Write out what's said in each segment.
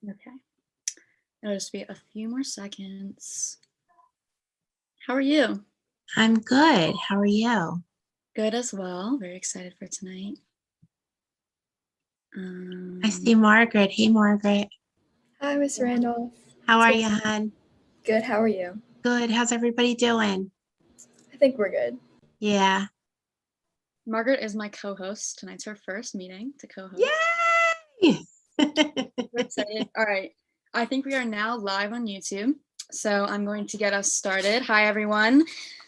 Okay. It'll just be a few more seconds. How are you? I'm good. How are you? Good as well. Very excited for tonight. I see Margaret. Hey, Margaret. Hi, Miss Randolph. How are you, hon? Good. How are you? Good. How's everybody doing? I think we're good. Yeah. Margaret is my co-host. Tonight's her first meeting to co-host. Yay! We're excited. All right. I think we are now live on YouTube. So I'm going to get us started. Hi, everyone.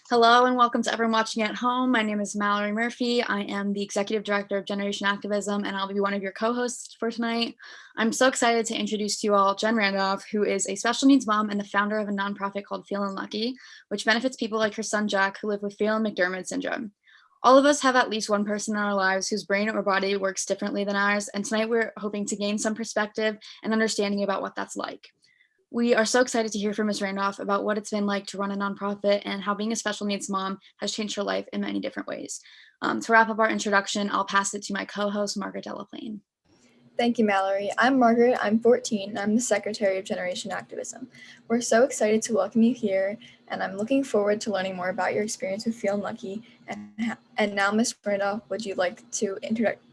Hello and welcome to everyone watching at home. My name is Mallory Murphy. I am the Executive Director of Generation Activism, and I'll be one of your co-hosts for tonight. I'm so excited to introduce to you all Jen Randolph, who is a special needs mom and the founder of a nonprofit called Phelan Lucky, which benefits people like her son Jack, who live with Phelan-McDermid syndrome. All of us have at least one person in our lives whose brain or body works differently than ours, and tonight we're hoping to gain some perspective and understanding about what that's like. We are so excited to hear from Ms. Randolph about what it's been like to run a nonprofit and how being a special needs mom has changed her life in many different ways. To wrap up our introduction, I'll pass it to my co-host, Margaret Delaplane. Thank you, Mallory. I'm Margaret. I'm 14, and I'm the Secretary of Generation Activism. We're so excited to welcome you here, and I'm looking forward to learning more about your experience with Feeling Lucky. And now, Ms. Randolph, would you like to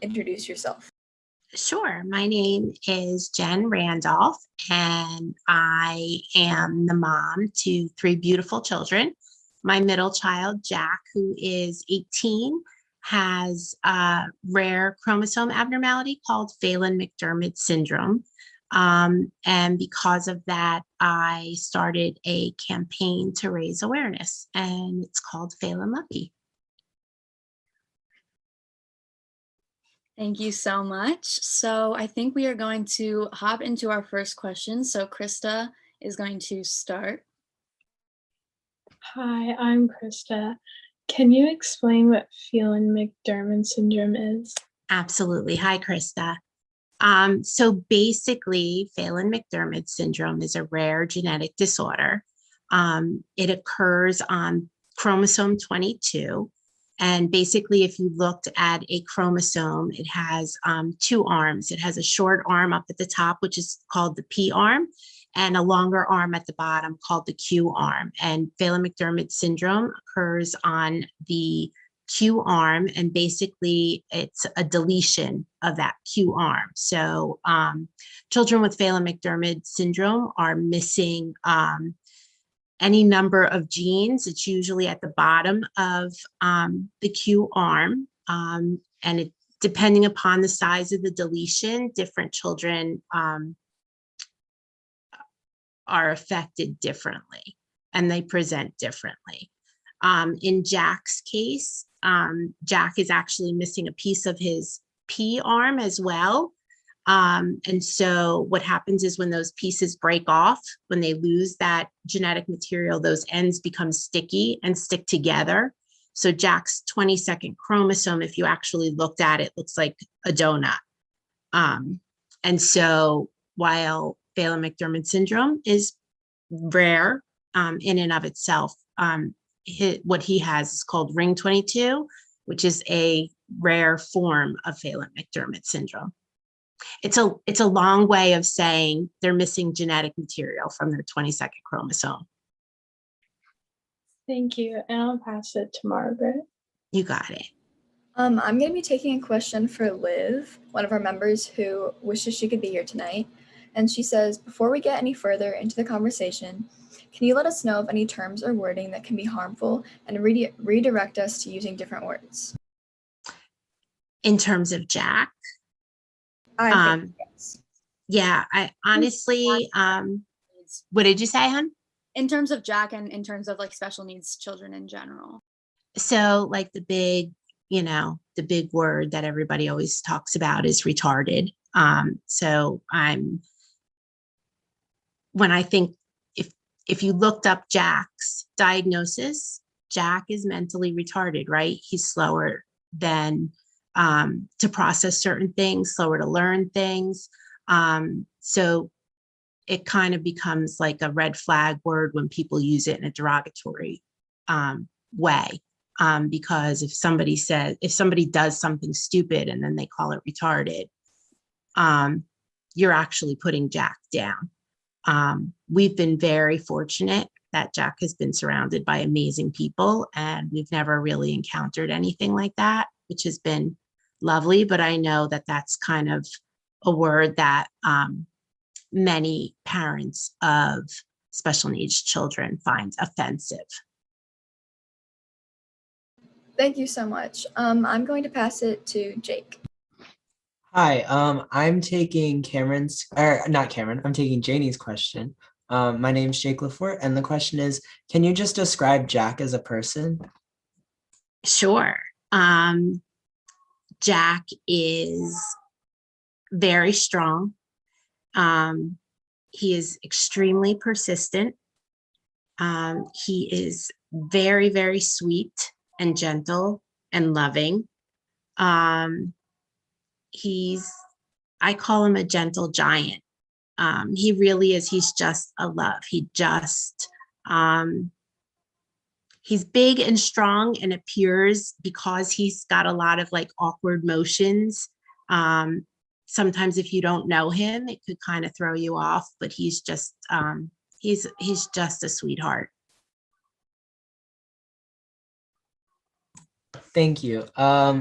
introduce yourself? Sure. My name is Jen Randolph, and I am the mom to 3 beautiful children. My middle child, Jack, who is 18, has a rare chromosome abnormality called Phelan-McDermid syndrome. And because of that, I started a campaign to raise awareness, and it's called Phelan Lucky. Thank you so much. So I think we are going to hop into our first question. So Krista is going to start. Hi, I'm Krista. Can you explain what Phelan-McDermid syndrome is? Absolutely. Hi, Krista. So basically, Phelan-McDermid syndrome is a rare genetic disorder. It occurs on chromosome 22. And basically, if you looked at a chromosome, it has 2 arms. It has a short arm up at the top, which is called the P arm, and a longer arm at the bottom called the Q arm. And Phelan-McDermid syndrome occurs on the Q arm, and basically it's a deletion of that Q arm. So children with Phelan-McDermid syndrome are missing any number of genes. It's usually at the bottom of the Q arm, and it, depending upon the size of the deletion, different children are affected differently, and they present differently. In Jack's case, Jack is actually missing a piece of his P arm as well. And so what happens is when those pieces break off, when they lose that genetic material, those ends become sticky and stick together. So Jack's 22nd chromosome, if you actually looked at it, looks like a donut. And so while Phelan-McDermid syndrome is rare in and of itself, what he has is called ring 22, which is a rare form of Phelan-McDermid syndrome. It's a long way of saying they're missing genetic material from their 22nd chromosome. Thank you, and I'll pass it to Margaret. You got it. I'm going to be taking a question for Liv, one of our members who wishes she could be here tonight. And she says, before we get any further into the conversation, can you let us know of any terms or wording that can be harmful and redirect us to using different words? In terms of Jack? I think yes. Yeah, I honestly, what did you say, hon? In terms of Jack and in terms of like special needs children in general. So like the big word that everybody always talks about is retarded. So when I think if you looked up Jack's diagnosis, Jack is mentally retarded, right? He's slower than to process certain things, slower to learn things. So it kind of becomes like a red flag word when people use it in a derogatory way. Because if somebody does something stupid and then they call it retarded, you're actually putting Jack down. We've been very fortunate that Jack has been surrounded by amazing people, and we've never really encountered anything like that, which has been lovely. But I know that that's kind of a word that many parents of special needs children find offensive. Thank you so much. I'm going to pass it to Jake. Hi, I'm taking not Cameron, I'm taking Janie's question. My name's Jake Lafort, and the question is, can you just describe Jack as a person? Sure. Jack is very strong. He is extremely persistent. He is very, very sweet and gentle and loving. I call him a gentle giant. He really is. He's just a love. He's big and strong and appears, because he's got a lot of like awkward motions. Sometimes if you don't know him, it could kind of throw you off, but he's just a sweetheart. Thank you.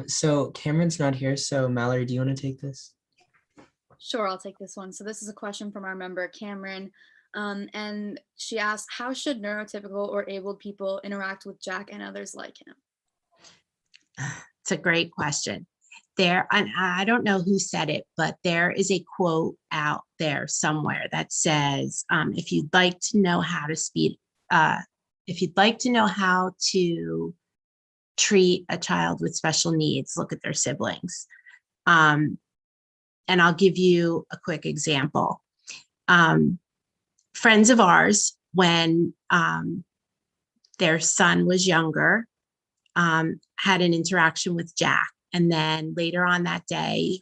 So Cameron's not here, so Mallory, do you want to take this? Sure, I'll take this one. So this is a question from our member, Cameron. And she asked, how should neurotypical or abled people interact with Jack and others like him? It's a great question. I don't know who said it, but there is a quote out there somewhere that says, if you'd like to know how to treat a child with special needs, look at their siblings. And I'll give you a quick example. Friends of ours, when their son was younger, had an interaction with Jack. And then later on that day,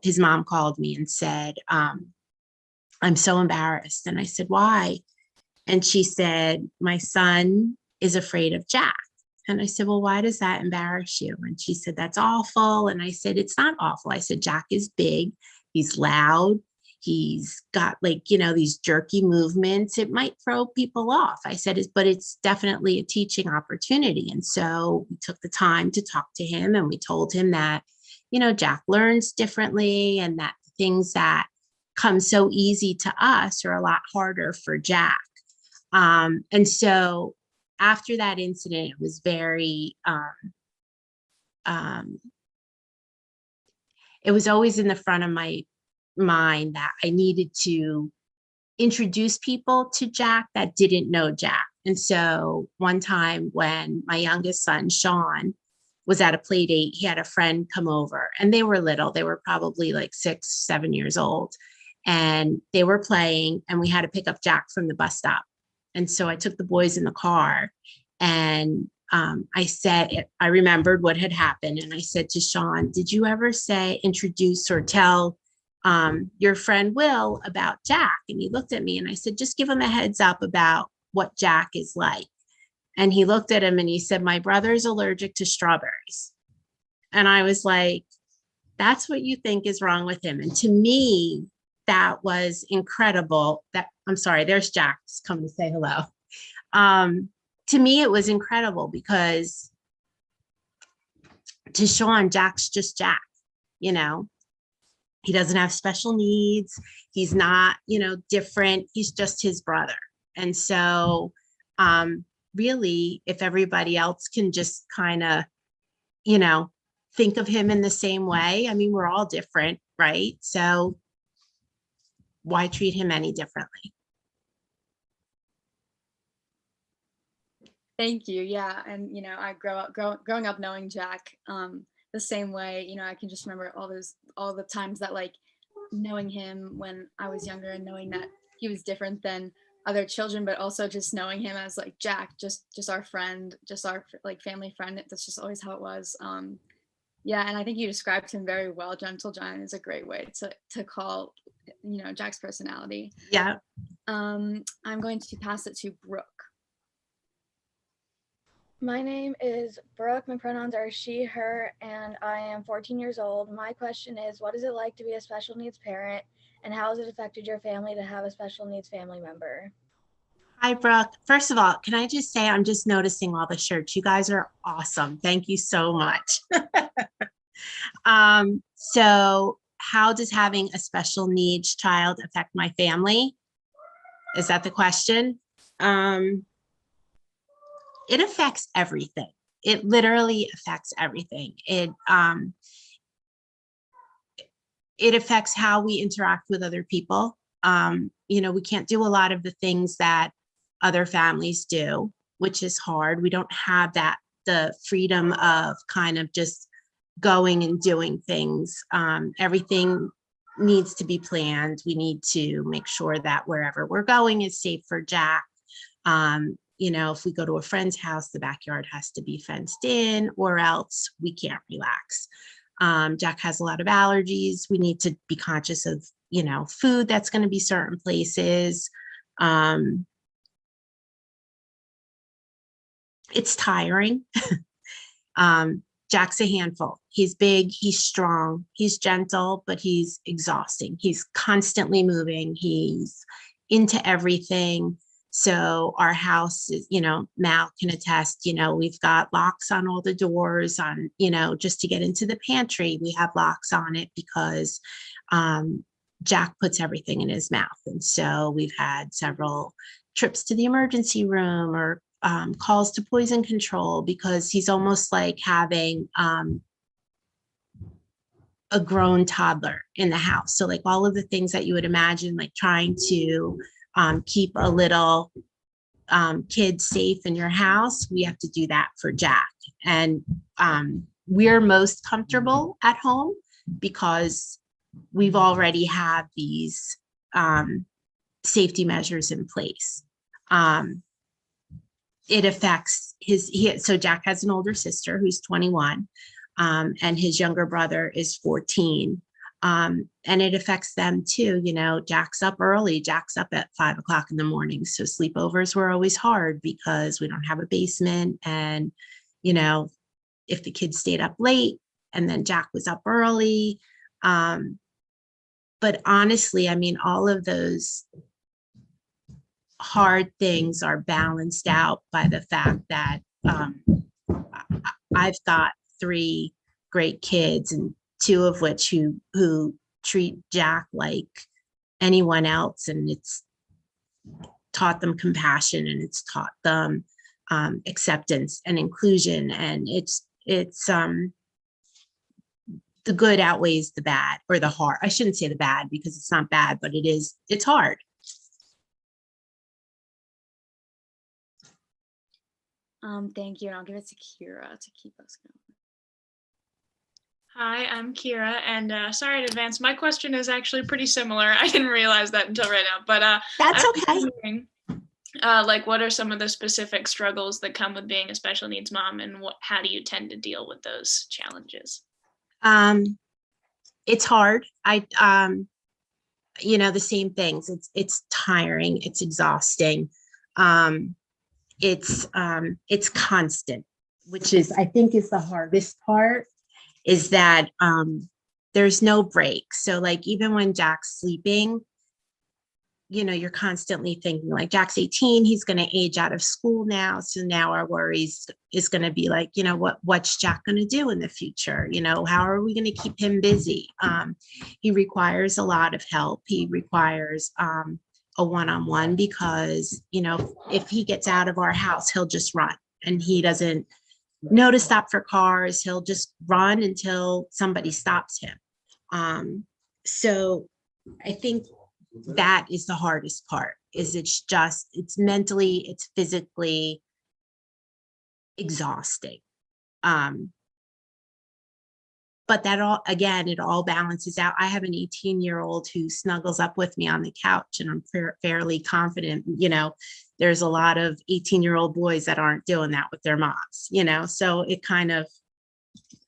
his mom called me and said, I'm so embarrassed. And I said, why? And she said, my son is afraid of Jack. And I said, well, why does that embarrass you? And she said, that's awful. And I said, it's not awful. I said, Jack is big. He's loud. He's got these jerky movements. It might throw people off. I said, but it's definitely a teaching opportunity. And so we took the time to talk to him, and we told him that, Jack learns differently, and that things that come so easy to us are a lot harder for Jack. And so after that incident, it was very, it was always in the front of my mind that I needed to introduce people to Jack that didn't know Jack. And so one time when my youngest son, Sean, was at a play date, he had a friend come over, and they were little. They were probably like 6, 7 years old. And they were playing, and we had to pick up Jack from the bus stop. And so I took the boys in the car, and I remembered what had happened. And I said to Sean, did you ever introduce or tell your friend Will about Jack? And he looked at me, and I said, just give him a heads up about what Jack is like. And he looked at him and he said, my brother's allergic to strawberries. And I was like, that's what you think is wrong with him? And to me, that was incredible. I'm sorry, there's Jack, just come to say hello. To me, it was incredible, because to Sean, Jack's just Jack. He doesn't have special needs. He's not, different. He's just his brother. And so really, if everybody else can just kind of, think of him in the same way, I mean, we're all different, right? So why treat him any differently? Thank you. Yeah. And, I growing up knowing Jack the same way, I can just remember all the times that knowing him when I was younger, and knowing that he was different than other children, but also just knowing him as Jack, just our friend, just our family friend. That's just always how it was. Yeah. And I think you described him very well. Gentle giant is a great way to call, Jack's personality. Yeah. I'm going to pass it to Brooke. My name is Brooke. My pronouns are she, her, and I am 14 years old. My question is, what is it like to be a special needs parent, and how has it affected your family to have a special needs family member? Hi, Brooke. First of all, can I just say I'm just noticing all the shirts. You guys are awesome. Thank you so much. So how does having a special needs child affect my family? Is that the question? It affects everything. It literally affects everything. It affects how we interact with other people. We can't do a lot of the things that other families do, which is hard. We don't have the freedom of kind of just going and doing things. Everything needs to be planned. We need to make sure that wherever we're going is safe for Jack. If we go to a friend's house, the backyard has to be fenced in, or else we can't relax. Jack has a lot of allergies. We need to be conscious of, food that's going to be certain places. It's tiring. Jack's a handful. He's big, he's strong, he's gentle, but he's exhausting. He's constantly moving. He's into everything. So our house is, Mal can attest, we've got locks on all the doors on, just to get into the pantry, we have locks on it because Jack puts everything in his mouth. And so we've had several trips to the emergency room or calls to poison control because he's almost like having a grown toddler in the house. So like all of the things that you would imagine, like trying to keep a little kid safe in your house, we have to do that for Jack. And we're most comfortable at home because we've already had these safety measures in place. It affects so Jack has an older sister who's 21, and his younger brother is 14. And it affects them too. Jack's up early. Jack's up at 5 o'clock in the morning. So sleepovers were always hard because we don't have a basement. And, if the kids stayed up late and then Jack was up early. But honestly, all of those hard things are balanced out by the fact that I've got 3 great kids, and 2 of which who treat Jack like anyone else, and it's taught them compassion, and it's taught them acceptance and inclusion, and it's the good outweighs the bad, or the hard. I shouldn't say the bad because it's not bad, but it's hard. Thank you, and I'll give it to Kira to keep us going. Hi, I'm Kira, and sorry in advance. My question is actually pretty similar. I didn't realize that until right now, but that's okay. What are some of the specific struggles that come with being a special needs mom, and how do you tend to deal with those challenges? It's hard. The same things. It's tiring. It's exhausting. It's constant, which is, I think, is the hardest part, is that there's no break. So like even when Jack's sleeping, you're constantly thinking like Jack's 18, he's going to age out of school now. So now our worries is going to be like, what's Jack going to do in the future? How are we going to keep him busy? He requires a lot of help. He requires a one-on-one because, if he gets out of our house, he'll just run, and he doesn't know to stop for cars. He'll just run until somebody stops him. So I think that is the hardest part, is it's mentally, it's physically exhausting. But that all, again, it all balances out. I have an 18-year-old who snuggles up with me on the couch, and I'm fairly confident, there's a lot of 18-year-old boys that aren't doing that with their moms, so it kind of,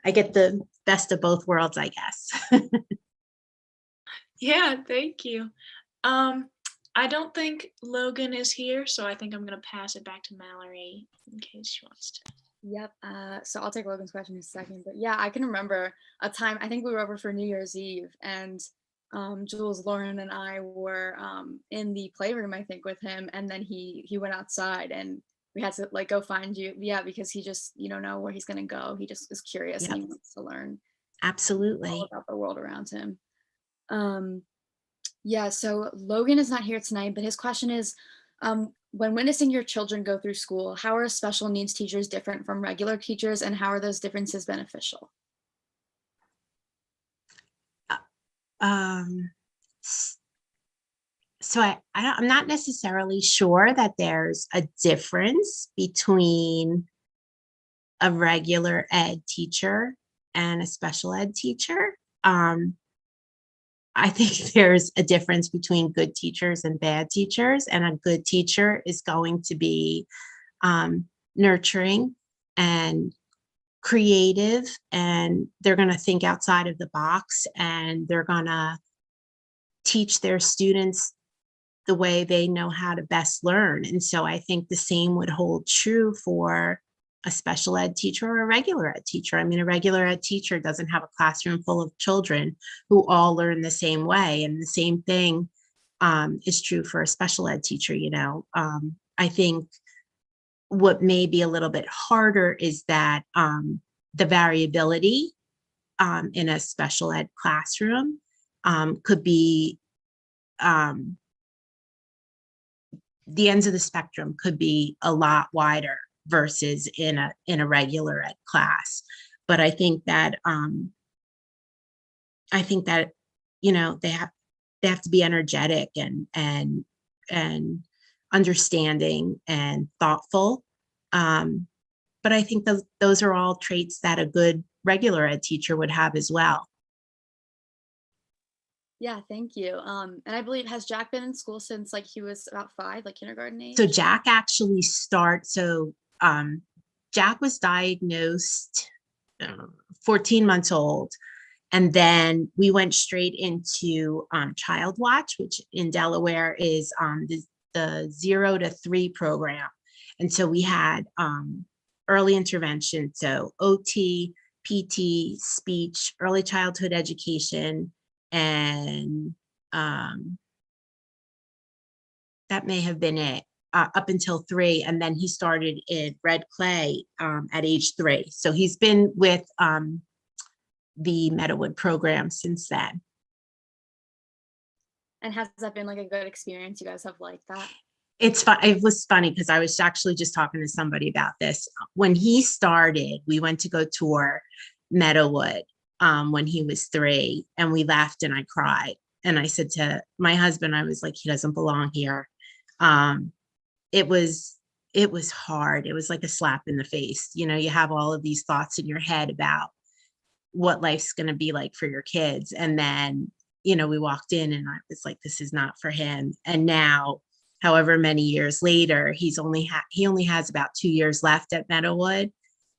I get the best of both worlds, I guess. Yeah, thank you. I don't think Logan is here, so I think I'm going to pass it back to Mallory in case she wants to. Yep. So I'll take Logan's question in a second, but yeah, I can remember a time. I think we were over for New Year's Eve, and Jules, Lauren, and I were in the playroom, I think, with him, and then he went outside, and we had to like go find you. Yeah, because he just you don't know where he's gonna go. He just is curious and Yep, he wants to learn all absolutely. about the world around him. Um, yeah, so Logan is not here tonight, but his question is, when witnessing your children go through school, how are special needs teachers different from regular teachers, and how are those differences beneficial? Um, s- so I'm not necessarily sure that there's a difference between a regular ed teacher and a special ed teacher. Um, I think there's a difference between good teachers and bad teachers, and a good teacher is going to be nurturing and creative, and they're going to think outside of the box, and they're going to teach their students the way they know how to best learn. And so I think the same would hold true for a special ed teacher or a regular ed teacher. I mean, a regular ed teacher doesn't have a classroom full of children who all learn the same way. And the same thing is true for a special ed teacher. I think what may be a little bit harder is that the variability in a special ed classroom could be um, the ends of the spectrum could be a lot wider versus in a regular ed class. But I think that they have to be energetic and understanding and thoughtful. But I think those are all traits that a good regular ed teacher would have as well. Yeah, thank you. And I believe has Jack been in school since like he was about 5, like kindergarten age? So Jack actually Jack was diagnosed 14 months old. And then we went straight into Child Watch, which in Delaware is the 0 to 3 program. And so we had early intervention, so OT, PT, speech, early childhood education, and that may have been it up until 3. And then he started in Red Clay at age 3. So he's been with the Meadowood program since then. And has that been like a good experience? You guys have liked that? It's fun. It was funny because I was actually just talking to somebody about this. When he started, we went to go tour Meadowood when he was 3, and we laughed and I cried. And I said to my husband, I was like, he doesn't belong here. It was hard. It was like a slap in the face. You have all of these thoughts in your head about what life's going to be like for your kids. And then, we walked in and I was like, this is not for him. And now, however many years later, he only has about 2 years left at Meadowood.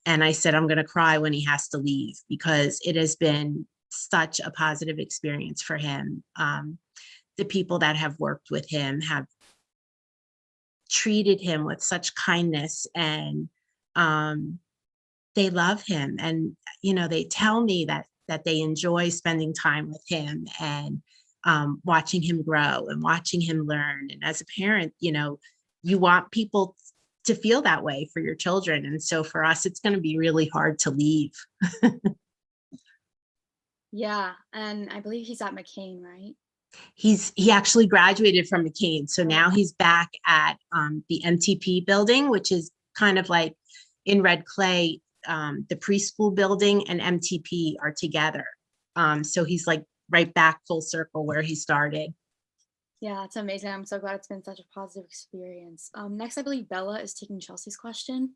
And I said, I'm going to cry when he has to leave because it has been such a positive experience for him. The people that have worked with him have treated him with such kindness, and they love him. And, they tell me that they enjoy spending time with him and watching him grow and watching him learn. And as a parent, you want people to feel that way for your children. And so for us, it's going to be really hard to leave. Yeah, and I believe he's at McCain, right? He actually graduated from McCain. So now he's back at the MTP building, which is kind of like in Red Clay, the preschool building and MTP are together. So he's like right back full circle where he started. Yeah, it's amazing. I'm so glad it's been such a positive experience. Next, I believe Bella is taking Chelsea's question.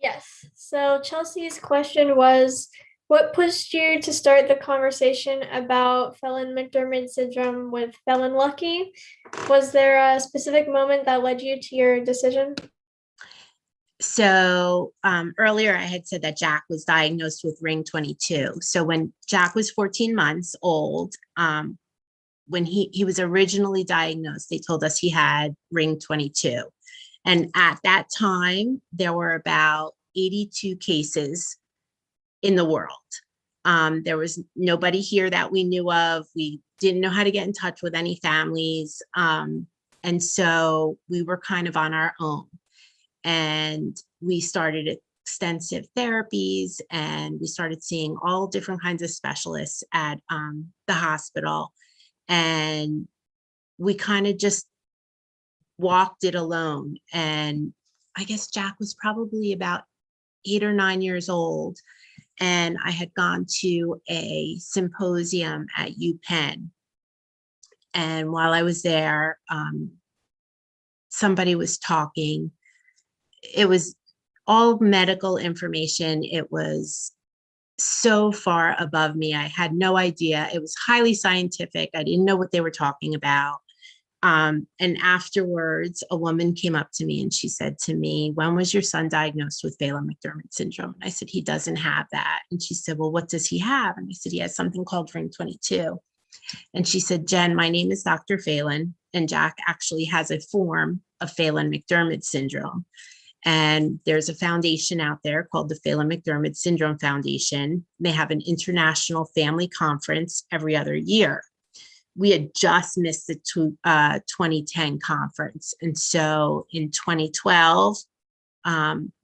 Yes. So Chelsea's question was, what pushed you to start the conversation about Phelan-McDermid syndrome with Phelan Lucky? Was there a specific moment that led you to your decision? So earlier I had said that Jack was diagnosed with ring 22. So when Jack was 14 months old, when he was originally diagnosed, they told us he had ring 22. And at that time, there were about 82 cases in the world. There was nobody here that we knew of. We didn't know how to get in touch with any families. And so we were kind of on our own. And we started extensive therapies, and we started seeing all different kinds of specialists at the hospital. And we kind of just walked it alone. And I guess Jack was probably about 8 or 9 years old. And I had gone to a symposium at UPenn. And while I was there, somebody was talking. It was all medical information. It was so far above me. I had no idea. It was highly scientific. I didn't know what they were talking about. And afterwards, a woman came up to me and she said to me, "When was your son diagnosed with Phelan-McDermid syndrome?" And I said, "He doesn't have that." And she said, "Well, what does he have?" And I said, "He has something called ring 22. And she said, "Jen, my name is Dr. Phelan, and Jack actually has a form of Phelan-McDermid syndrome. And there's a foundation out there called the Phelan-McDermid Syndrome Foundation. They have an international family conference every other year." We had just missed the 2010 conference. And so in 2012,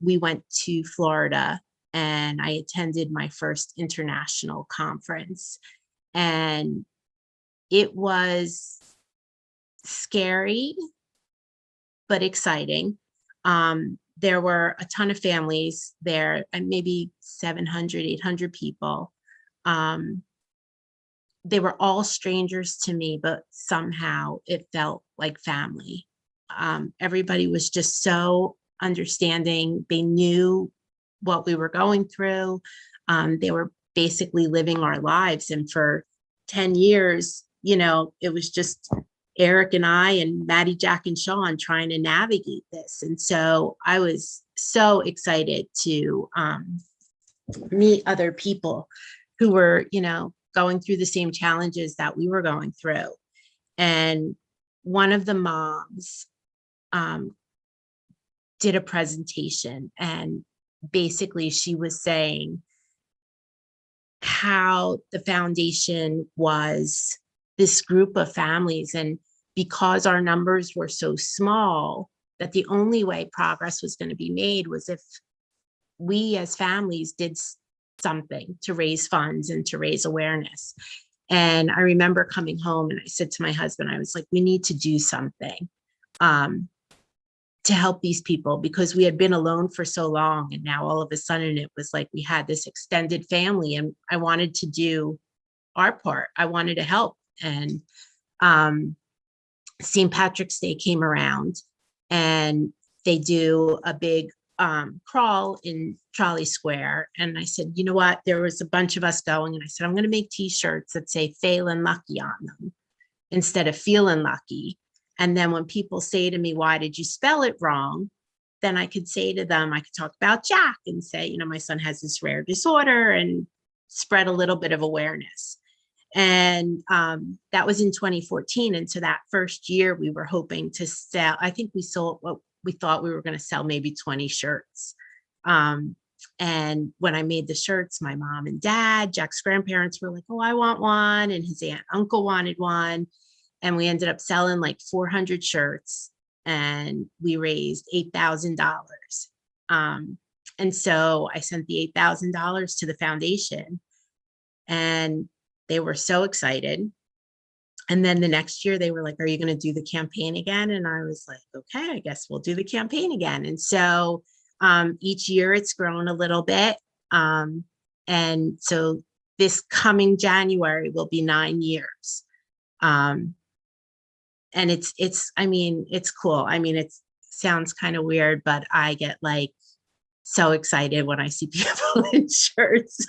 we went to Florida and I attended my first international conference. And it was scary, but exciting. There were a ton of families there, and maybe 700, 800 people. They were all strangers to me, but somehow it felt like family. Everybody was just so understanding. They knew what we were going through. They were basically living our lives. And for 10 years, it was just Eric and I and Maddie, Jack, and Sean trying to navigate this. And so I was so excited to meet other people who were, going through the same challenges that we were going through. And one of the moms did a presentation, and basically she was saying how the foundation was this group of families, and because our numbers were so small, that the only way progress was going to be made was if we as families did something to raise funds and to raise awareness. And I remember coming home and I said to my husband, I was like, we need to do something to help these people, because we had been alone for so long. And now all of a sudden it was like we had this extended family, and I wanted to do our part. I wanted to help. And St. Patrick's Day came around, and they do a big crawl in Trolley Square. And I said, you know what? There was a bunch of us going, and I said, I'm going to make t-shirts that say Phelan Lucky on them instead of Feeling Lucky. And then when people say to me, why did you spell it wrong? Then I could say to them, I could talk about Jack and say, my son has this rare disorder, and spread a little bit of awareness. And that was in 2014. And so that first year we were hoping to sell, I think we sold what we thought we were going to sell, maybe 20 shirts. And when I made the shirts, my mom and dad, Jack's grandparents were like, oh, I want one. And his aunt and uncle wanted one. And we ended up selling like 400 shirts, and we raised $8,000. And so I sent the $8,000 to the foundation, and they were so excited. And then the next year they were like, are you going to do the campaign again? And I was like, okay, I guess we'll do the campaign again. And so each year it's grown a little bit. And so this coming January will be 9 years. And it's cool. It sounds kind of weird, but I get like so excited when I see people in shirts.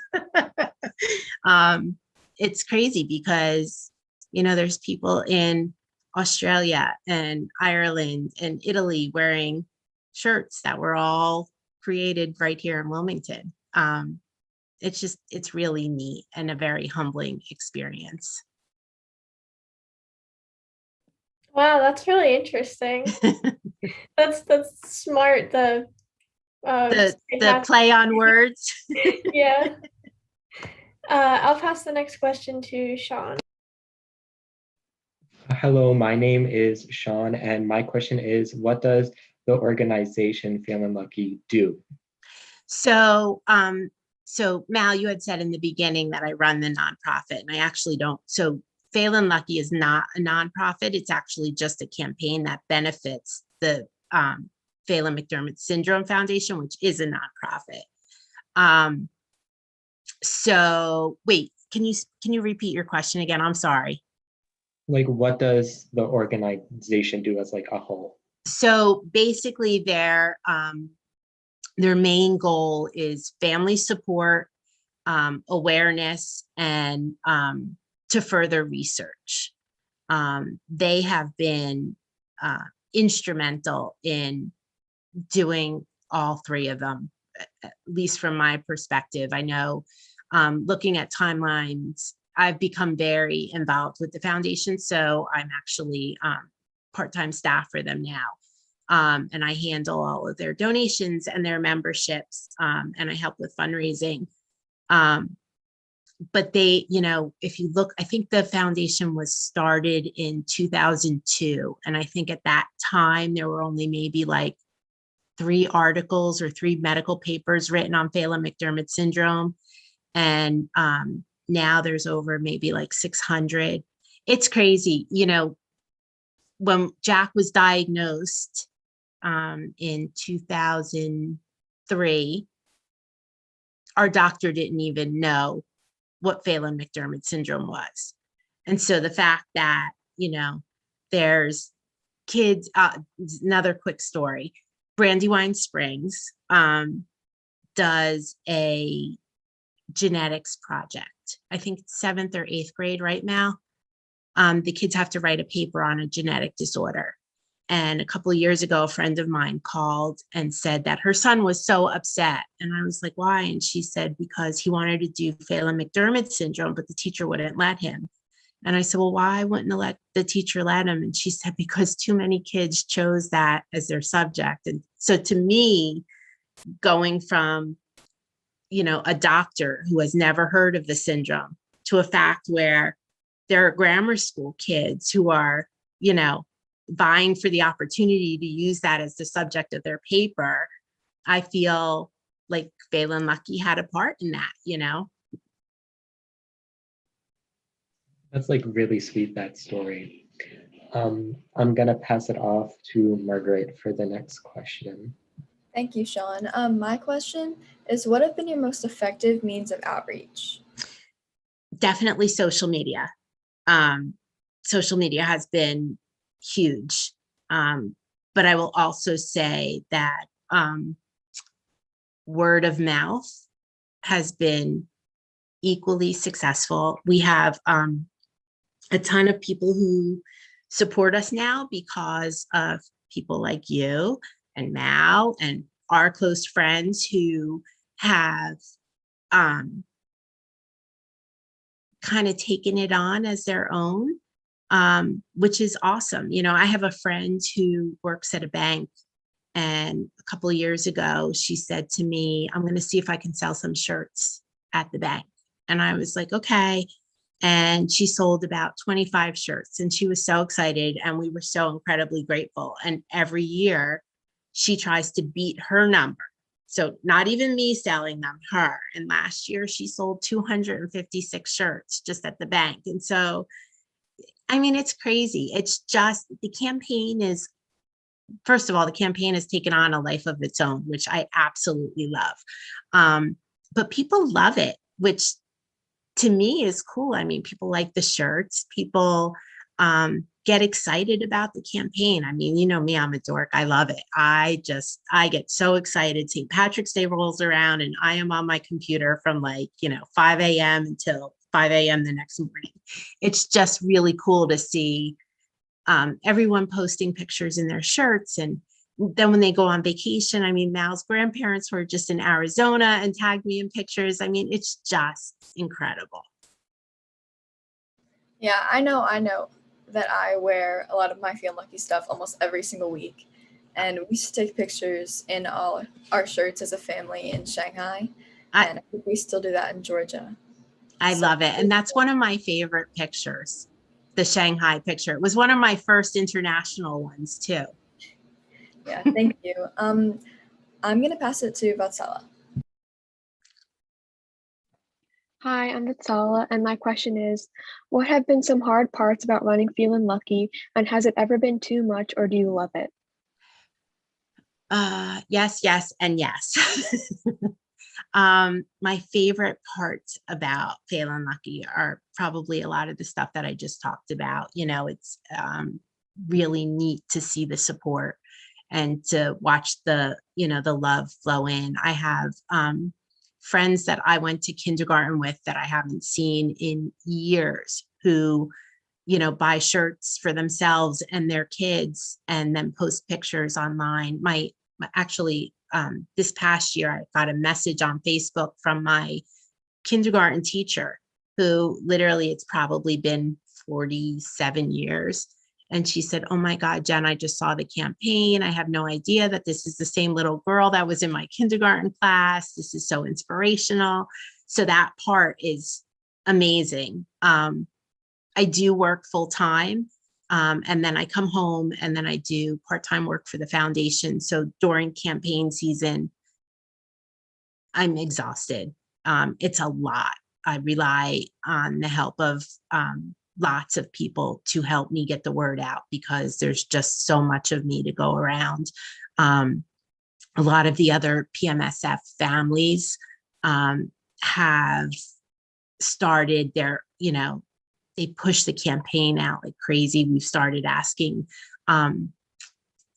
It's crazy because, there's people in Australia and Ireland and Italy wearing shirts that were all created right here in Wilmington. It's really neat and a very humbling experience. Wow, that's really interesting. That's smart. The The play on words. yeah. I'll pass the next question to Sean. Hello, my name is Sean, and my question is, what does the organization Feeling Lucky do? So, so Mal, you had said in the beginning that I run the nonprofit, and I actually don't. So Phelan Lucky is not a nonprofit. It's actually just a campaign that benefits the Phelan McDermott Syndrome Foundation, which is a nonprofit. So wait, can you repeat your question again? I'm sorry. Like, what does the organization do as like a whole? So basically their main goal is family support, awareness, and to further research. They have been instrumental in doing all three of them, at least from my perspective. I know, looking at timelines, I've become very involved with the foundation, so I'm actually part-time staff for them now. And I handle all of their donations and their memberships, and I help with fundraising. But they, if you look, I think the foundation was started in 2002. And I think at that time, there were only maybe like 3 articles or 3 medical papers written on Phelan McDermott syndrome. And now there's over maybe like 600. It's crazy. When Jack was diagnosed in 2003, our doctor didn't even know what Phelan McDermott syndrome was. And so the fact that, there's kids, another quick story, Brandywine Springs does a genetics project. I think it's 7th or 8th grade right now. The kids have to write a paper on a genetic disorder. And a couple of years ago, a friend of mine called and said that her son was so upset. And I was like, why? And she said, because he wanted to do Phelan McDermott syndrome, but the teacher wouldn't let him. And I said, well, why wouldn't the teacher let him? And she said, because too many kids chose that as their subject. And so to me, going from, a doctor who has never heard of the syndrome to a fact where there are grammar school kids who are, vying for the opportunity to use that as the subject of their paper, I feel like Phelan Lucky had a part in that, That's like really sweet, that story. I'm gonna pass it off to Margaret for the next question. Thank you, Sean. My question is, what have been your most effective means of outreach? Definitely social media. Social media has been huge. But I will also say that word of mouth has been equally successful. We have a ton of people who support us now because of people like you and Mal and our close friends who have kind of taken it on as their own. Which is awesome. I have a friend who works at a bank, and a couple of years ago, she said to me, I'm going to see if I can sell some shirts at the bank. And I was like, okay. And she sold about 25 shirts, and she was so excited, and we were so incredibly grateful. And every year she tries to beat her number. So not even me selling them, her. And last year she sold 256 shirts just at the bank. And so I mean, it's crazy. It's just the campaign is, first of all, the campaign has taken on a life of its own, which I absolutely love. But people love it, which to me is cool. I mean, people like the shirts. People get excited about the campaign. I mean, you know me, I'm a dork. I love it. I get so excited. St. Patrick's Day rolls around and I am on my computer from 5 a.m. until 5 a.m. the next morning. It's just really cool to see everyone posting pictures in their shirts. And then when they go on vacation, I mean, Mal's grandparents were just in Arizona and tagged me in pictures. I mean, it's just incredible. Yeah, I know that I wear a lot of my Feel Lucky stuff almost every single week. and we used to take pictures in all our shirts as a family in Shanghai. And I think we still do that in Georgia. I So- love it. And that's one of my favorite pictures, the Shanghai picture. It was one of my first international ones too. Yeah, thank you. I'm going to pass it to Vatsala. Hi, I'm Vatsala, and my question is, what have been some hard parts about running Feeling Lucky, and has it ever been too much, or do you love it? Yes, yes, and yes. My favorite parts about Phelan Lucky are probably a lot of the stuff that I just talked about. You know, it's really neat to see the support and to watch the, you know, the love flow in. I have friends that I went to kindergarten with that I haven't seen in years who, you know, buy shirts for themselves and their kids and then post pictures online. Actually, this past year, I got a message on Facebook from my kindergarten teacher who literally, it's probably been 47 years. And she said, "Oh my God, Jen, I just saw the campaign. I have no idea that this is the same little girl that was in my kindergarten class. This is so inspirational." So that part is amazing. I do work full time. And then I come home and then I do part-time work for the foundation. So during campaign season, I'm exhausted. It's a lot. I rely on the help of lots of people to help me get the word out because there's just so much of me to go around. A lot of the other PMSF families have started their, you know, they push the campaign out like crazy. We've started asking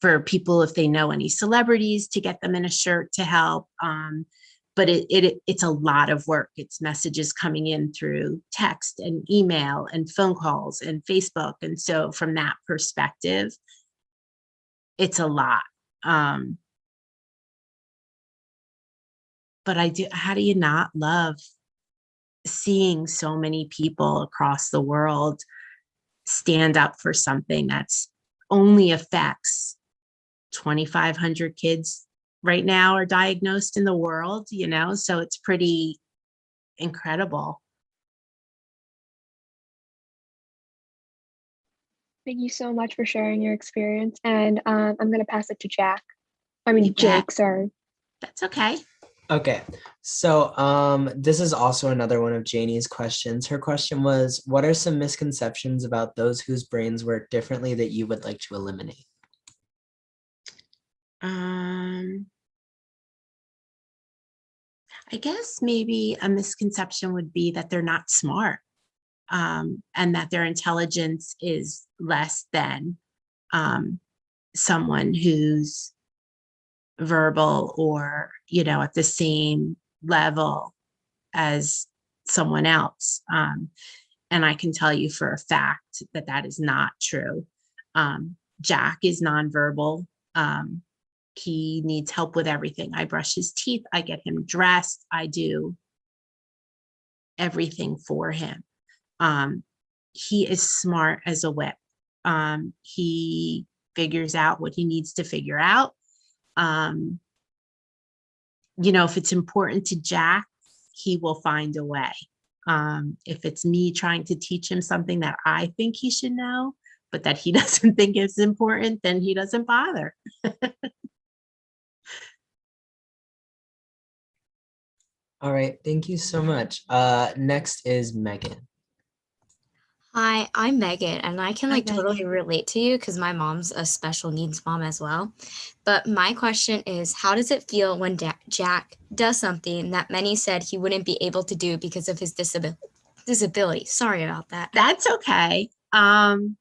for people if they know any celebrities to get them in a shirt to help. But it's a lot of work. It's messages coming in through text and email and phone calls and Facebook. And so from that perspective, it's a lot. But how do you not love seeing so many people across the world stand up for something that's only affects 2,500 kids right now are diagnosed in the world, you know, so it's pretty incredible. Thank you so much for sharing your experience, and I'm going to pass it to Jake, sorry. That's okay. Okay, so this is also another one of Janie's questions. Her question was, what are some misconceptions about those whose brains work differently that you would like to eliminate? I guess maybe a misconception would be that they're not smart, and that their intelligence is less than someone who's verbal or, you know, at the same level as someone else. And I can tell you for a fact that that is not true. Jack is nonverbal. He needs help with everything. I brush his teeth, I get him dressed, I do everything for him. He is smart as a whip. He figures out what he needs to figure out. You know, if it's important to Jack, he will find a way. If it's me trying to teach him something that I think he should know, but that he doesn't think is important, then he doesn't bother. All right, thank you so much. Next is Megan. Hi, I'm Megan, and I can Hi, totally Megan. relate to you because my mom's a special needs mom as well. But my question is, how does it feel when Jack does something that many said he wouldn't be able to do because of his disability? Sorry about that. That's okay. So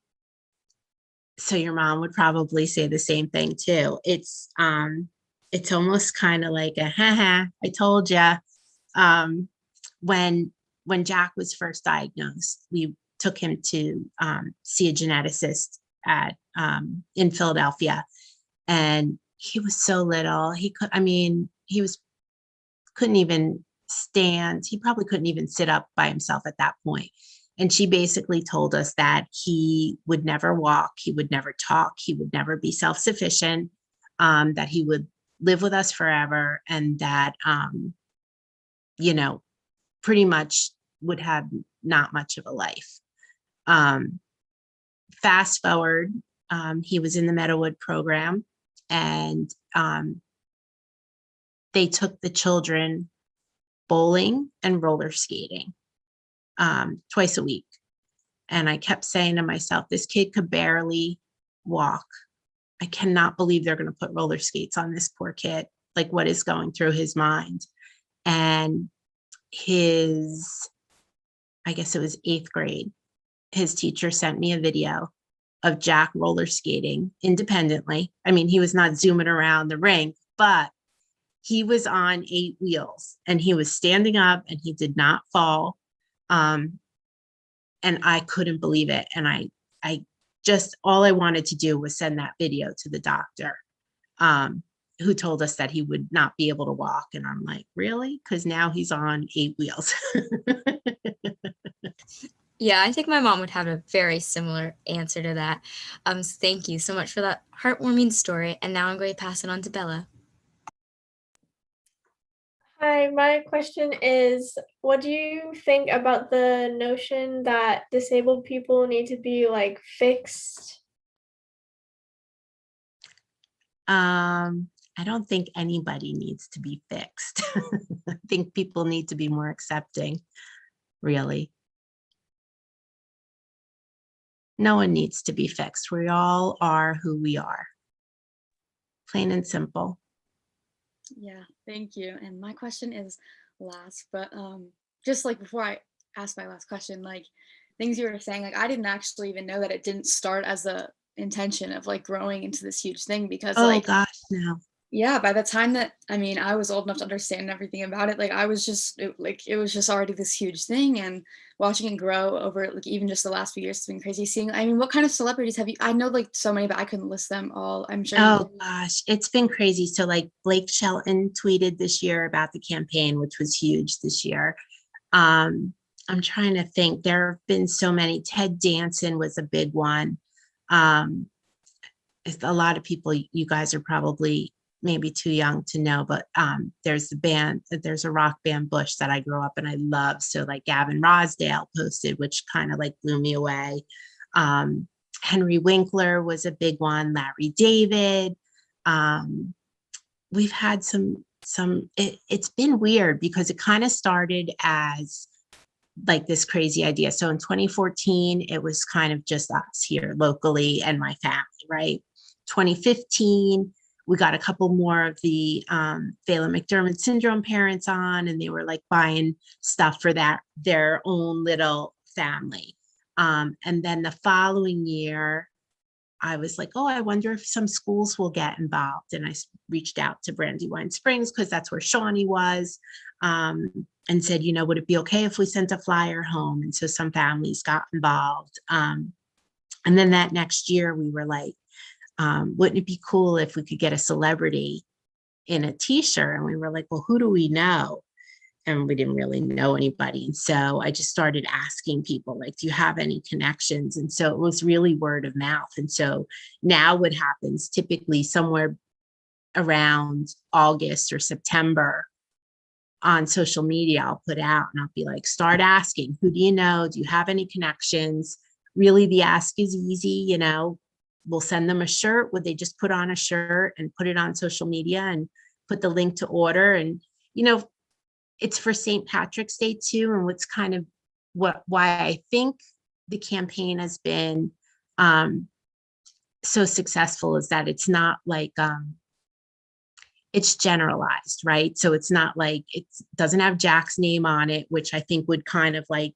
your mom would probably say the same thing too. It's almost kind of like a haha, I told ya. When Jack was first diagnosed, we took him to see a geneticist in Philadelphia, and he was so little. Couldn't even stand. He probably couldn't even sit up by himself at that point. And she basically told us that he would never walk, he would never talk, he would never be self-sufficient. that he would live with us forever, and that, you know, pretty much would have not much of a life. Fast forward, he was in the Meadowood program, and they took the children bowling and roller skating twice a week. And I kept saying to myself, this kid could barely walk. I cannot believe they're going to put roller skates on this poor kid. Like, what is going through his mind? And I guess it was 8th grade, his teacher sent me a video of Jack roller skating independently. I mean, he was not zooming around the rink, but he was on 8 wheels and he was standing up and he did not fall. And I couldn't believe it. And I just, all I wanted to do was send that video to the doctor, who told us that he would not be able to walk. And I'm like, really? Because now he's on 8 wheels. Yeah, I think my mom would have a very similar answer to that. So thank you so much for that heartwarming story. And now I'm going to pass it on to Bella. Hi, my question is, what do you think about the notion that disabled people need to be like fixed? I don't think anybody needs to be fixed. I think people need to be more accepting, really. No one needs to be fixed. We all are who we are. Plain and simple. Yeah, thank you. And my question is last, but just like before I ask my last question, like things you were saying, like I didn't actually even know that it didn't start as a intention of like growing into this huge thing, because Oh like, gosh, no. yeah, by the time that, I mean, I was old enough to understand everything about it, like I was just it was just already this huge thing, and watching it grow over like even just the last few years has been crazy. Seeing, I mean, what kind of celebrities have you, I know like so many, but I couldn't list them all. I'm sure Oh gosh, it's been crazy. So like Blake Shelton tweeted this year about the campaign, which was huge this year. I'm trying to think. There have been so many. Ted Danson was a big one. It's a lot of people you guys are probably maybe too young to know, but there's a rock band Bush that I grew up and I love. So like Gavin Rosdale posted, which kind of like blew me away. Henry Winkler was a big one, Larry David. We've had it's been weird because it kind of started as like this crazy idea. So in 2014, it was kind of just us here locally and my family, right? 2015, we got a couple more of the Phelan McDermott syndrome parents on, and they were like buying stuff for their own little family. And then the following year, I was like, oh, I wonder if some schools will get involved. And I reached out to Brandywine Springs because that's where Shawnee was, and said, you know, would it be okay if we sent a flyer home? And so some families got involved. And then that next year we were like, wouldn't it be cool if we could get a celebrity in a t-shirt? And we were like, well, who do we know? And we didn't really know anybody. And so I just started asking people, like, do you have any connections? And so it was really word of mouth. And so now what happens, typically somewhere around August or September on social media, I'll put out and I'll be like, start asking, who do you know? Do you have any connections? Really, the ask is easy, you know, we'll send them a shirt. Would they just put on a shirt and put it on social media and put the link to order? And, you know, it's for St. Patrick's Day too. And what's kind of why I think the campaign has been so successful is that it's not like, it's generalized, right? So it's not like, it doesn't have Jack's name on it, which I think would kind of like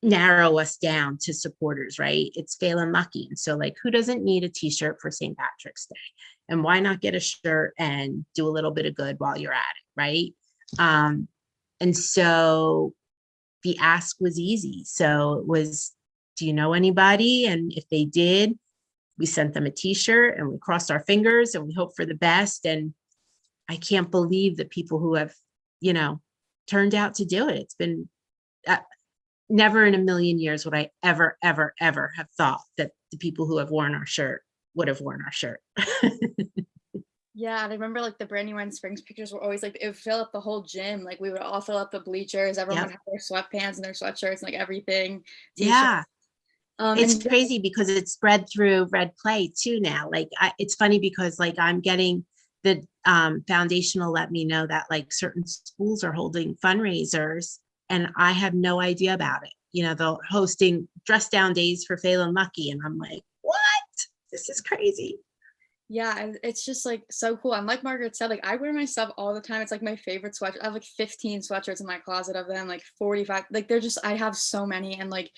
narrow us down to supporters, right? It's Phelan Lucky. And so like, who doesn't need a t-shirt for St. Patrick's Day? And why not get a shirt and do a little bit of good while you're at it, right? And so the ask was easy. So it was, do you know anybody? And if they did, we sent them a t-shirt and we crossed our fingers and we hope for the best. And I can't believe the people who have, you know, turned out to do it. It's been never in a million years would I ever have thought that the people who have worn our shirt would have worn our shirt. Yeah, and I remember like the Brandywine Springs pictures were always like it would fill up the whole gym. Like we would all fill up the bleachers. Everyone would have their sweatpants and their sweatshirts and like everything. Yeah. It's And crazy because it's spread through Red Clay too now. Like it's funny because like I'm getting the foundation will let me know that like certain schools are holding fundraisers and I have no idea about it. You know, they're hosting dress down days for Phelan Lucky. And I'm like, what? This is crazy. yeah, and it's just like so cool. And like Margaret said, like I wear my stuff all the time. It's like my favorite sweatshirt. I have like 15 sweatshirts in my closet of them, like 45. Like they're just I have so many. And like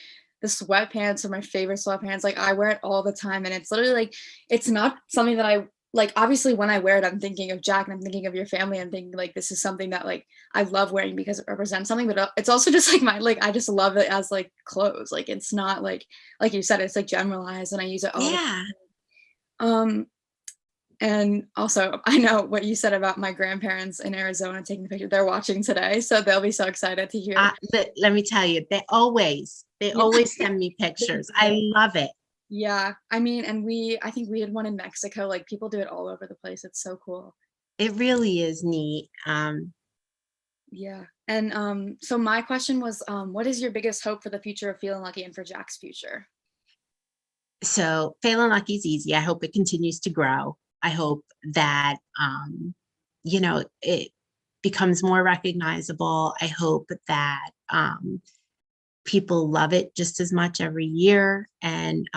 the sweatpants are my favorite sweatpants. Like I wear it all the time. And it's literally like it's not something that I like obviously when I wear it, I'm thinking of Jack and I'm thinking of your family. I'm thinking like this is something that like I love wearing because it represents something, but it's also just like my like I just love it as like clothes. Like it's not like you said, it's like generalized and I use it all the time. And also, I know what you said about my grandparents in Arizona taking the picture. They're watching today, so they'll be so excited to hear. Let me tell you, they always send me pictures. I love it. Yeah, I mean, and I think we had one in Mexico. Like people do it all over the place. It's so cool. It really is neat. Yeah, and so my question was, what is your biggest hope for the future of Phelan Lucky and for Jack's future? So Phelan Lucky's easy. I hope it continues to grow. I hope that, you know, it becomes more recognizable. I hope that people love it just as much every year and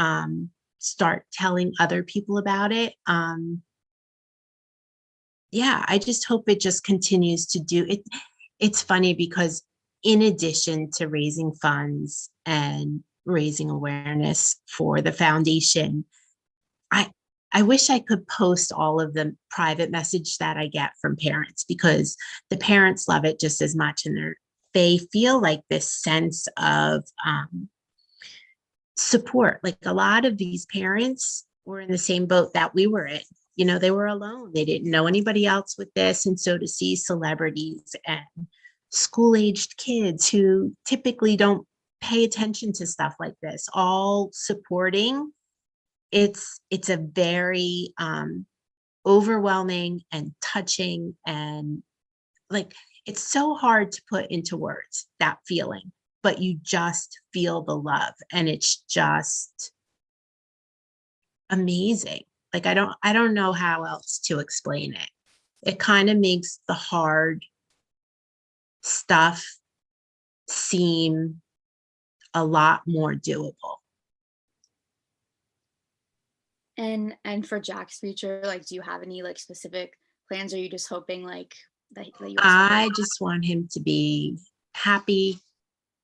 start telling other people about it. Yeah, I just hope it just continues to do it. It's funny because in addition to raising funds and raising awareness for the foundation, I wish I could post all of the private message that I get from parents because the parents love it just as much and they feel like this sense of support. Like a lot of these parents were in the same boat that we were in. You know, they were alone. They didn't know anybody else with this. And so to see celebrities and school-aged kids who typically don't pay attention to stuff like this, all supporting, it's a very overwhelming and touching and like it's so hard to put into words that feeling, but you just feel the love and it's just amazing. Like I don't know how else to explain it. It kind of makes the hard stuff seem a lot more doable. And for Jack's future, like, do you have any like specific plans? Or are you just hoping like that you? I just want him to be happy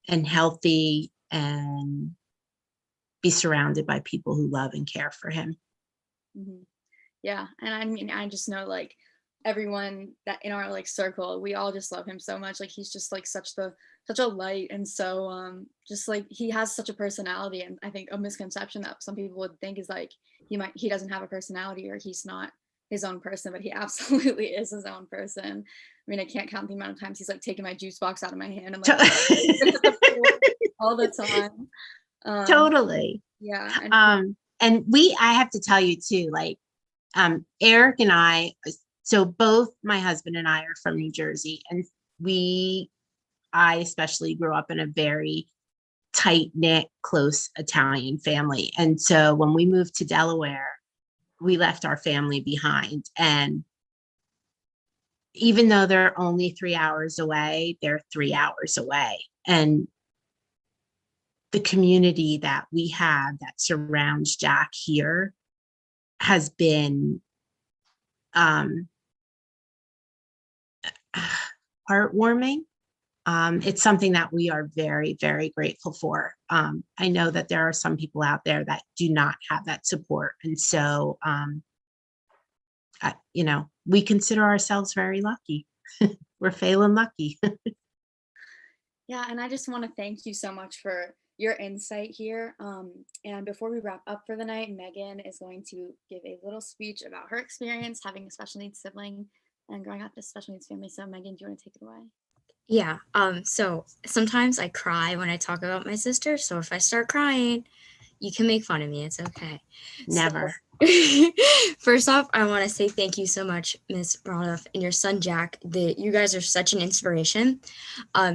and healthy and be surrounded by people who love and care for him. Mm-hmm. Yeah, and I mean, I just know like everyone that in our like circle, we all just love him so much. Like he's just like such a light, and so just like he has such a personality. And I think a misconception that some people would think is like he doesn't have a personality or he's not his own person, but he absolutely is his own person. I mean, I can't count the amount of times he's like taking my juice box out of my hand and like all the time. Totally. Yeah. And I have to tell you too, like Eric and I, so both my husband and I are from New Jersey, and I especially grew up in a very tight-knit, close Italian family. And so when we moved to Delaware, we left our family behind. And even though they're only 3 hours away, they're 3 hours away. And the community that we have that surrounds Jack here has been heartwarming. It's something that we are very, very grateful for. I know that there are some people out there that do not have that support. And so, we consider ourselves very lucky. We're Phelan lucky. Yeah, and I just want to thank you so much for your insight here. And before we wrap up for the night, Megan is going to give a little speech about her experience having a special needs sibling and growing up in a special needs family. So Megan, do you want to take it away? Yeah. So sometimes I cry when I talk about my sister. So if I start crying, you can make fun of me. It's okay. Never. First off, I want to say thank you so much, Miss Randolph, and your son Jack. You guys are such an inspiration.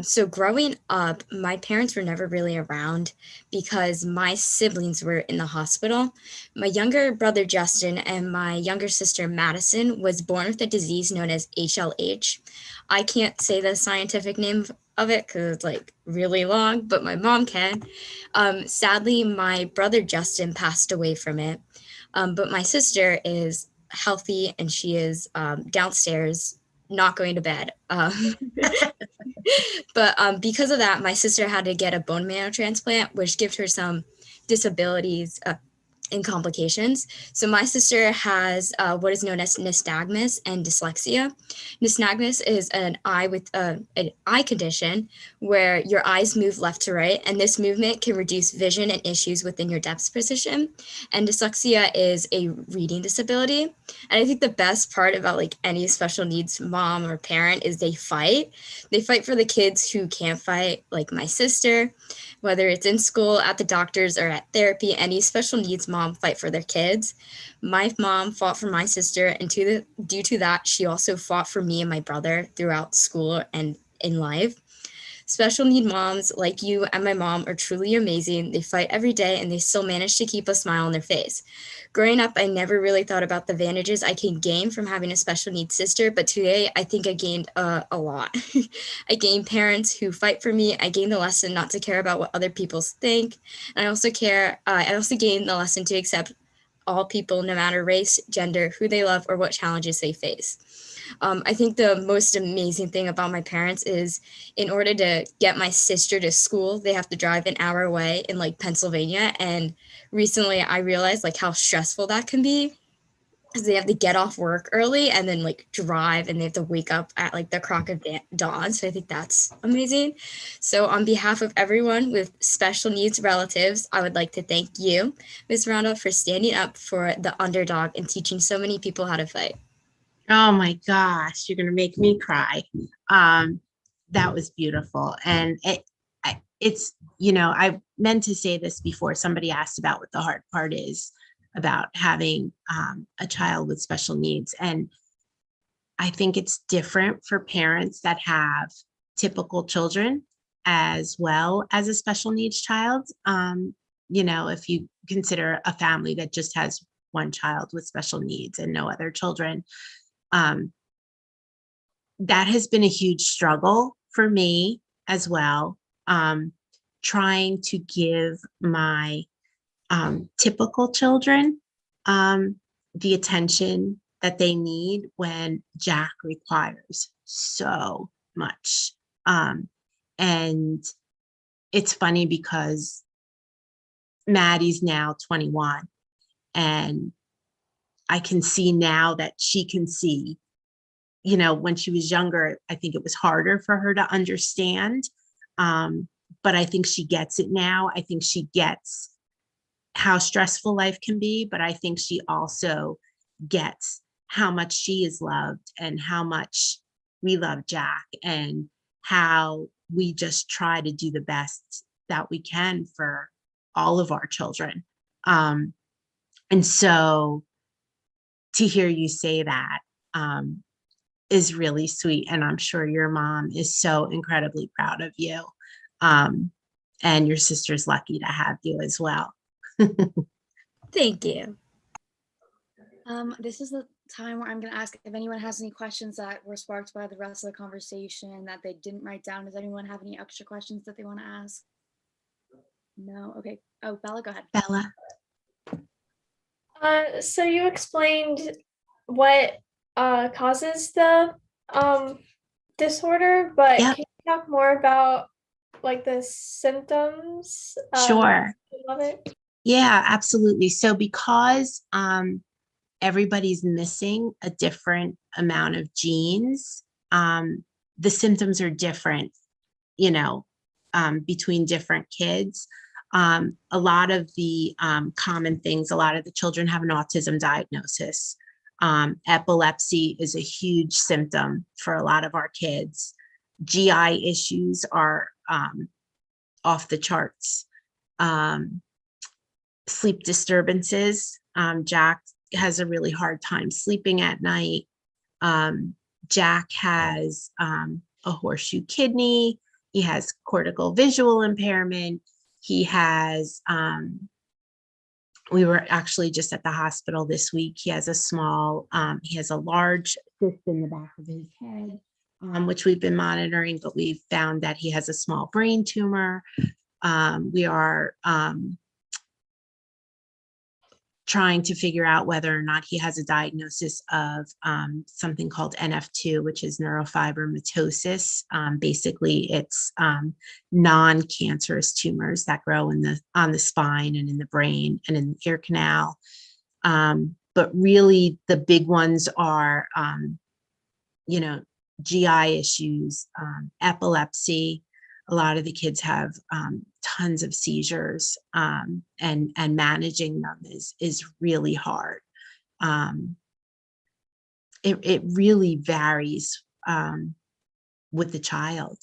So growing up, my parents were never really around because my siblings were in the hospital. My younger brother Justin and my younger sister Madison was born with a disease known as HLH. I can't say the scientific name of it because it's like really long, but my mom can. Sadly, my brother Justin passed away from it. But my sister is healthy and she is downstairs, not going to bed. But because of that, my sister had to get a bone marrow transplant, which gives her some disabilities and complications. So my sister has what is known as nystagmus and dyslexia. Nystagmus is an eye condition where your eyes move left to right, and this movement can reduce vision and issues within your depth perception. And dyslexia is a reading disability. And I think the best part about like any special needs mom or parent is they fight. They fight for the kids who can't fight, like my sister, whether it's in school, at the doctor's, or at therapy. Any special needs mom fight for their kids. My mom fought for my sister, and due to that, she also fought for me and my brother throughout school and in life. Special need moms like you and my mom are truly amazing. They fight every day and they still manage to keep a smile on their face. Growing up, I never really thought about the advantages I can gain from having a special needs sister, but today I think I gained a lot. I gained parents who fight for me. I gained the lesson not to care about what other people think. And I also gained the lesson to accept all people, no matter race, gender, who they love, or what challenges they face. I think the most amazing thing about my parents is in order to get my sister to school, they have to drive an hour away in like Pennsylvania. And recently I realized like how stressful that can be because they have to get off work early and then like drive and they have to wake up at like the crack of dawn. So I think that's amazing. So on behalf of everyone with special needs relatives, I would like to thank you, Ms. Randolph, for standing up for the underdog and teaching so many people how to fight. Oh my gosh, you're gonna make me cry. Um, that was beautiful, and it's I meant to say this before somebody asked about what the hard part is about having a child with special needs, and I think it's different for parents that have typical children as well as a special needs child. If you consider a family that just has one child with special needs and no other children, um, that has been a huge struggle for me as well. Trying to give my typical children the attention that they need when Jack requires so much. And it's funny because Maddie's now 21 and I can see now that she can see, when she was younger, I think it was harder for her to understand. But I think she gets it now. I think she gets how stressful life can be, but I think she also gets how much she is loved and how much we love Jack and how we just try to do the best that we can for all of our children. And so to hear you say that is really sweet. And I'm sure your mom is so incredibly proud of you. And your sister's lucky to have you as well. Thank you. This is the time where I'm going to ask if anyone has any questions that were sparked by the rest of the conversation that they didn't write down. Does anyone have any extra questions that they want to ask? No? Okay. Oh, Bella, go ahead. Bella. So you explained what causes the disorder, but Yep. can you talk more about like the symptoms Sure. of it? Yeah, absolutely. So because everybody's missing a different amount of genes, the symptoms are different, between different kids. A lot of the common things, a lot of the children have an autism diagnosis. Epilepsy is a huge symptom for a lot of our kids. GI issues are off the charts. Sleep disturbances. Jack has a really hard time sleeping at night. Jack has a horseshoe kidney. He has cortical visual impairment. He has, we were actually just at the hospital this week. He has a large cyst in the back of his head, which we've been monitoring, but we've found that he has a small brain tumor. We are trying to figure out whether or not he has a diagnosis of something called NF2, which is neurofibromatosis. Basically, it's non-cancerous tumors that grow on the spine and in the brain and in the ear canal. But really, the big ones are, GI issues, epilepsy. A lot of the kids have tons of seizures, and managing them is really hard. It really varies with the child.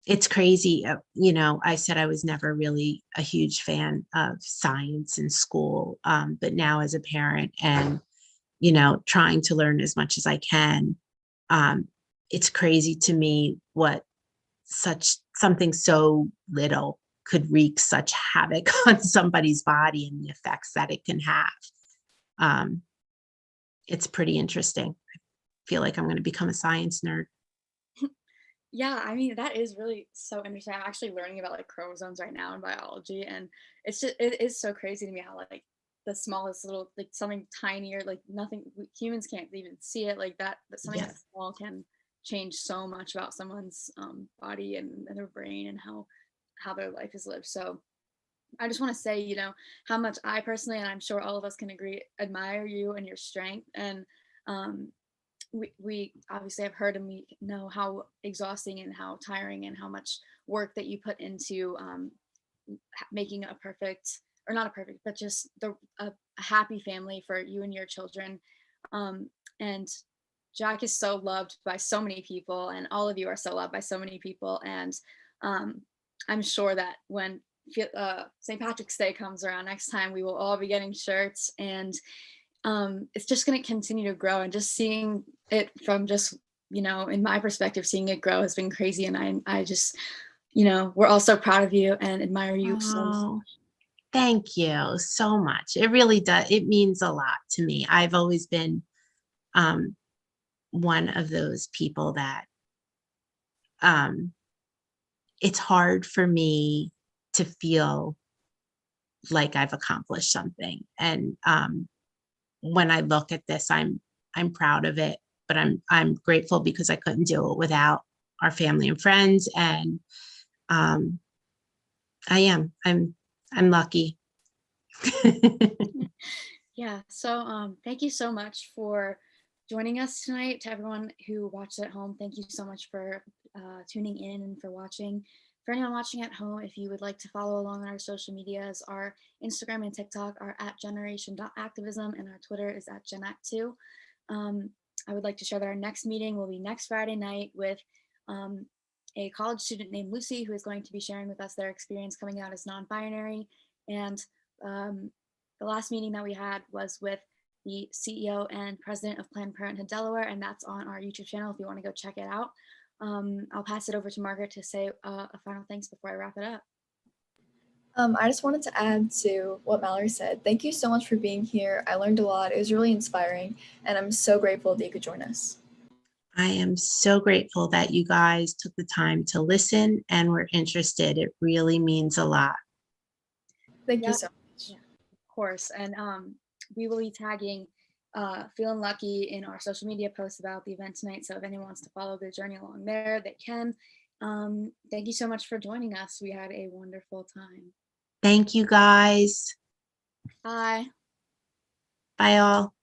It's crazy. I said I was never really a huge fan of science in school, but now as a parent and, trying to learn as much as I can, it's crazy to me what something so little could wreak such havoc on somebody's body and the effects that it can have. It's pretty interesting. I feel like I'm going to become a science nerd. Yeah, I mean, that is really so interesting. I'm actually learning about like chromosomes right now in biology, and it is so crazy to me how like the smallest little, like something tinier, like nothing, humans can't even see it like that, but something that small can change so much about someone's body and their brain and how their life is lived. So I just want to say, how much I personally, and I'm sure all of us can agree, admire you and your strength. And we obviously have heard and we know how exhausting and how tiring and how much work that you put into making a perfect, or not a perfect, but just a happy family for you and your children. And Jack is so loved by so many people, and all of you are so loved by so many people. And I'm sure that when St. Patrick's Day comes around next time, we will all be getting shirts, and it's just going to continue to grow. And just seeing it from just, in my perspective, seeing it grow has been crazy. And I just, we're all so proud of you and admire you so much. Thank you so much. It really does. It means a lot to me. I've always been one of those people that it's hard for me to feel like I've accomplished something. And when I look at this, I'm proud of it, but I'm grateful because I couldn't do it without our family and friends. And I'm lucky. Yeah. So thank you so much for joining us tonight. To everyone who watched at home, thank you so much for tuning in and for watching. For anyone watching at home, if you would like to follow along on our social medias, our Instagram and TikTok are at generation.activism, and our Twitter is at GENACT2. I would like to share that our next meeting will be next Friday night with a college student named Lucy, who is going to be sharing with us their experience coming out as non-binary. And the last meeting that we had was with the CEO and president of Planned Parenthood Delaware, and that's on our YouTube channel if you want to go check it out. I'll pass it over to Margaret to say a final thanks before I wrap it up. I just wanted to add to what Mallory said. Thank you so much for being here. I learned a lot. It was really inspiring, and I'm so grateful that you could join us. I am so grateful that you guys took the time to listen and were interested. It really means a lot. Thank you so much. Yeah, of course. And we will be tagging Feeling Lucky in our social media posts about the event tonight. So if anyone wants to follow the journey along there, they can. Thank you so much for joining us. We had a wonderful time. Thank you, guys. Bye. Bye, all.